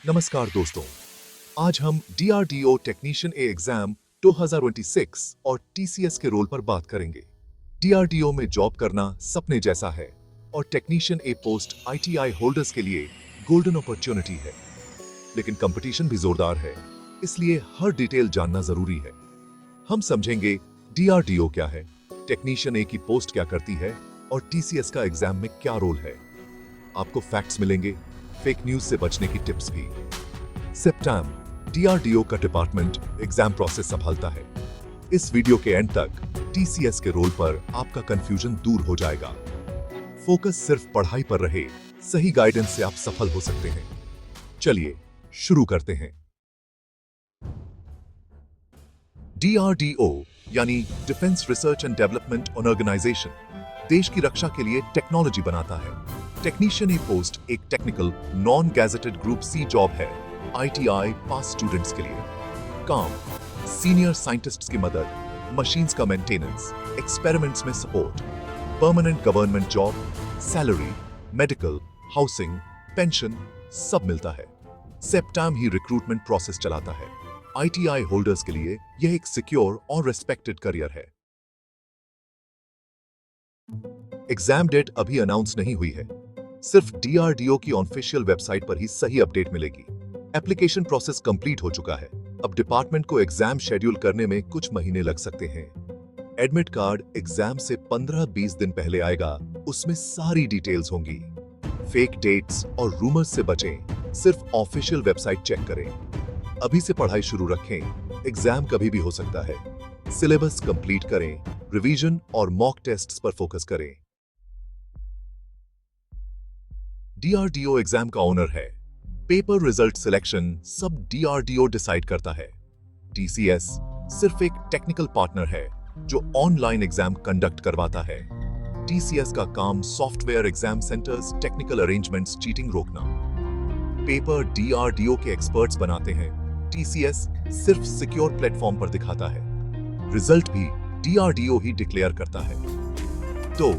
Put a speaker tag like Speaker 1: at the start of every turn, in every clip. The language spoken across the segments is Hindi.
Speaker 1: नमस्कार दोस्तों, आज हम DRDO टेक्नीशियन ए एग्जाम 2026 और TCS के रोल पर बात करेंगे। DRDO में जॉब करना सपने जैसा है और technician A post ITI holders के लिए गोल्डन अपॉर्चुनिटी है, लेकिन कंपटीशन भी जोरदार है, इसलिए हर डिटेल जानना जरूरी है। हम समझेंगे DRDO क्या है, टेक्नीशियन ए की पोस्ट क्या करती है और TCS का एग्जाम में क्या रोल है। आपको फैक्ट्स मिलेंगे, फेक न्यूज से बचने की टिप्स भी। सेप्टेम DRDO का डिपार्टमेंट एग्जाम प्रोसेस संभालता है। इस वीडियो के एंड तक TCS के रोल पर आपका कंफ्यूजन दूर हो जाएगा। फोकस सिर्फ पढ़ाई पर रहे, सही गाइडेंस से आप सफल हो सकते हैं। चलिए शुरू करते हैं। DRDO यानी defence research and development organisation देश की रक्षा के लिए टेक्नोलॉजी बनाता है। टेक्नीशियन ए पोस्ट एक technical non gazetted group C job है ITI पास स्टूडेंट्स के लिए। काम, सीनियर साइंटिस्ट्स की मदद, मशीन्स का मेंटेनेंस, एक्सपेरिमेंट्स में support, permanent government job, salary, medical, housing, pension सब मिलता है। सेप्टेम ही रिक्रूटमेंट प्रोसेस चलाता है। ITI होल्डर्स के लिए यह एक सिक्योर और रेस्पेक्टेड करियर है। एग्जाम डेट अभी अनाउंस नहीं हुई है, सिर्फ DRDO की ऑफिशियल वेबसाइट पर ही सही अपडेट मिलेगी। एप्लीकेशन प्रोसेस कंप्लीट हो चुका है, अब डिपार्टमेंट को एग्जाम शेड्यूल करने में कुछ महीने लग सकते हैं। एडमिट कार्ड एग्जाम से 15-20 दिन पहले आएगा, उसमें सारी डिटेल्स होंगी। फेक डेट्स और रूमर्स से बचें, सिर्फ ऑफिशियल वेबसाइट चेक करें। अभी से पढ़ाई शुरू रखें, एग्जाम कभी भी हो सकता है। सिलेबस कंप्लीट करें, रिवीजन और मॉक टेस्ट्स पर फोकस करें। DRDO एग्जाम का ओनर है। पेपर रिजल्ट सिलेक्शन सब DRDO डिसाइड करता है। TCS सिर्फ एक टेक्निकल पार्टनर है जो ऑनलाइन एग्जाम कंडक्ट करवाता है। TCS का काम software exam centres, technical arrangements, cheating रोकना। पेपर DRDO के एक्सपर्ट्स बनाते हैं, TCS सिर्फ सिक्योर प्लेटफॉर्म पर दिखाता है। रिजल्ट भी DRDO ही डिक्लेयर करता है। तो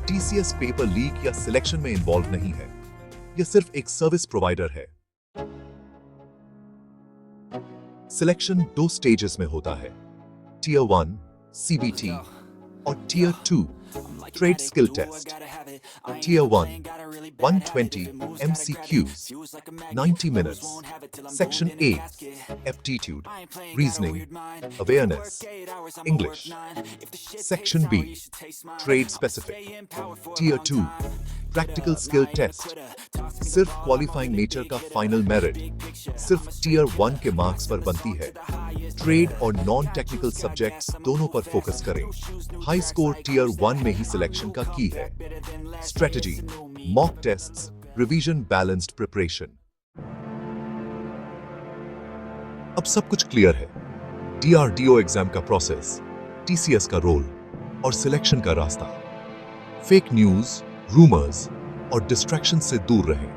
Speaker 1: TCS पेपर लीक या सिलेक्शन में इन्वॉल्व नहीं है, यह सिर्फ एक सर्विस प्रोवाइडर है। सिलेक्शन 2 स्टेजेस में होता है, Tier 1 CBT और Tier 2 trade skill test. Tier 1 120 MCQs 90 minutes, Section A Aptitude, Reasoning, Awareness, English। Section B Trade Specific, Tier 2 Practical Skill Test, सिर्फ क्वालिफाइंग नेचर का फाइनल मेरिट सिर्फ Tier 1 के मार्क्स पर बनती है। ट्रेड और नॉन टेक्निकल सब्जेक्ट्स दोनों पर फोकस करें। हाई स्कोर Tier 1 में ही सिलेक्शन का की है। Strategy, mock tests, revision, balanced preparation. अब सब कुछ क्लियर है। DRDO एग्जाम का प्रोसेस, TCS का रोल और सिलेक्शन का रास्ता। फेक न्यूज, रूमर्स और डिस्ट्रैक्शन से दूर रहें।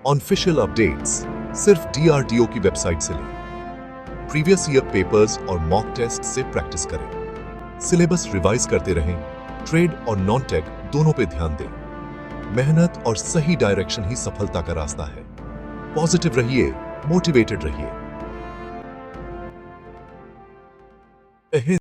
Speaker 1: ऑफिशियल अपडेट्स सिर्फ DRDO की वेबसाइट से लें। प्रीवियस ईयर पेपर्स और मॉक टेस्ट से प्रैक्टिस करें। सिलेबस रिवाइज करते रहें। ट्रेड और नॉन टेक दोनों पे ध्यान दें। मेहनत और सही डायरेक्शन ही सफलता का रास्ता है। पॉजिटिव रहिए, मोटिवेटेड रहिए।